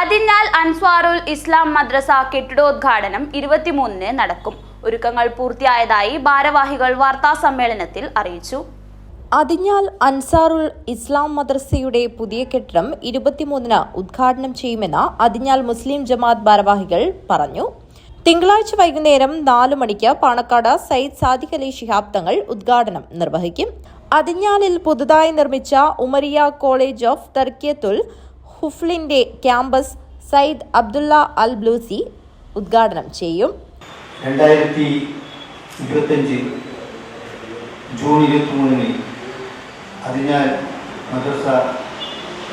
അതിഞ്ഞാൽ അൻസ്വാറുൽ ഇസ്ലാം മദ്രസ കെട്ടിടോദ്ഘാടനം 23-ന് നടക്കും. ഒരുക്കങ്ങൾ പൂർത്തിയായതായി ഭാരവാഹികൾ വാർത്താസമ്മേളനത്തിൽ അറിയിച്ചു. അതിഞ്ഞാൽ അൻസാറുൽ ഇസ്ലാം മദ്രസയുടെ പുതിയ കെട്ടിടം 23-ന് ഉദ്ഘാടനം ചെയ്യുമെന്ന് അതിഞ്ഞാൽ മുസ്ലിം ജമാഅത്ത് ഭാരവാഹികൾ പറഞ്ഞു. തിങ്കളാഴ്ച വൈകുന്നേരം 4 മണിക്ക് പാണക്കാട് സയ്യിദ് സാദിഖ് അലി ശിഹാബ് തങ്ങൾ ഉദ്ഘാടനം നിർവഹിക്കും. അതിഞ്ഞാലിൽ പുതുതായി നിർമ്മിച്ച ഉമരിയ കോളേജ് ഓഫ് തർക്കിയത്തുൽ ഹുഫ്ലിന്റെ ക്യാമ്പസ് സയ്യിദ് അബ്ദുള്ള അൽ ബ്ലൂസി ഉദ്ഘാടനം ചെയ്യും. 2025 ജൂൺ 23-ന് അതിഞ്ഞാൽ മദ്രസ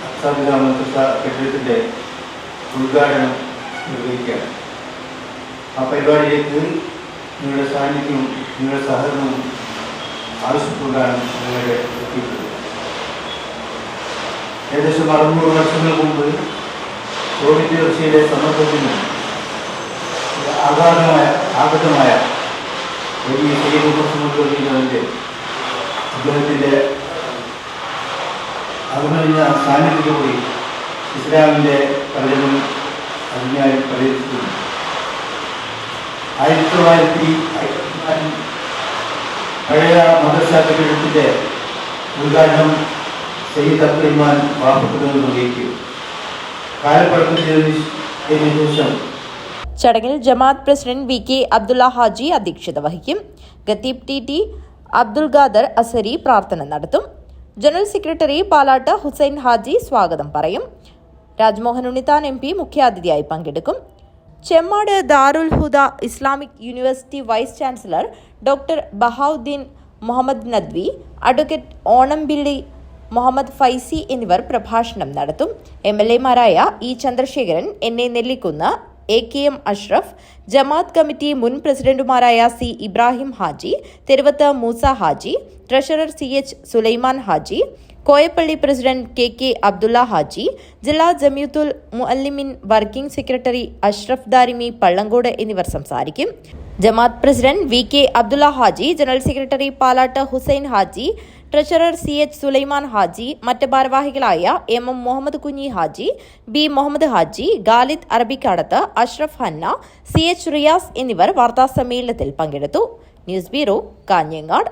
അക്സാബില മദ്രസ കെട്ടിടത്തിന്റെ ഉദ്ഘാടനം നിർവഹിക്കുകയാണ്. ആ പരിപാടിയിലേക്ക് നിങ്ങളുടെ സാന്നിധ്യവും നിങ്ങളുടെ സഹകരണവും ആവശ്യപ്പെട്ടുകൊണ്ടാണ് നിങ്ങളുടെ എത്തിയിട്ടുള്ളത്. ഏകദേശം 600 വർഷങ്ങൾക്ക് മുമ്പ് സോവിയറ്റ് റഷ്യയിലെ സമ്മർദ്ദത്തിന് ആഗതമായ വലിയ സൈനികന്റെ അദ്ദേഹത്തിൻ്റെ അകമഴിഞ്ഞ സാന്നിധ്യത്തോടെ ഇസ്ലാമിൻ്റെ പ്രചരണം അതിനായി പ്രചരിച്ചിട്ടുണ്ട്. 1900 പഴയ മദ്രസ കെട്ടിടത്തിൻ്റെ ഉദ്ഘാടനം സയ്യിദ് അബ്ദുറഹ്മാൻ വാഫത്തുകൾ നിർവഹിക്കും. കാലപ്പഴക്കത്തിന് ശേഷം ചടങ്ങിൽ Jamaath president V K Abdulla Haji അധ്യക്ഷത വഹിക്കും. ഖത്തീബ് ടി അബ്ദുൽ ഖാദർ അസരി പ്രാർത്ഥന നടത്തും. ജനറൽ സെക്രട്ടറി പാലാട്ട് ഹുസൈൻ ഹാജി സ്വാഗതം പറയും. രാജ്മോഹൻ ഉണ്ണിത്താൻ MP മുഖ്യാതിഥിയായി പങ്കെടുക്കും. Chemmad Darul Huda Islamic university vice chancellor doctor Bahauddeen Muhammad Nadvi, advocate Onampilly Muhammad Faizy എന്നിവർ പ്രഭാഷണം നടത്തും. MLA-മാരായ E Chandrasekharan, NA Nellikkunnu, AKM Ashraf, Jamaath committee മുൻ പ്രസിഡന്റുമാരായ C Ibrahim Haji, Theruvath Moosa Haji, treasurer CH Sulaiman Haji, Koyappalli president KK Abdulla Haji, ജില്ലാ ജമിയത്തുൽ മുഅല്ലിമീൻ വർക്കിംഗ് സെക്രട്ടറി അഷ്റഫ് ദാരിമി പള്ളങ്കോട് എന്നിവർ സംസാരിക്കും. Jamaath president VK Abdulla Haji, general secretary Palatt Hussain Haji, treasurer CH Sulaiman Haji, മറ്റ് ഭാരവാഹികളായ MM മുഹമ്മദ് കുഞ്ഞി ഹാജി, B മുഹമ്മദ് ഹാജി, ഖാലിദ് അറബിക്കാടത്ത്, അഷ്റഫ് ഹന്ന, CH റിയാസ് എന്നിവർ വാർത്താസമ്മേളനത്തിൽ പങ്കെടുത്തു. News bureau, Kanhangad.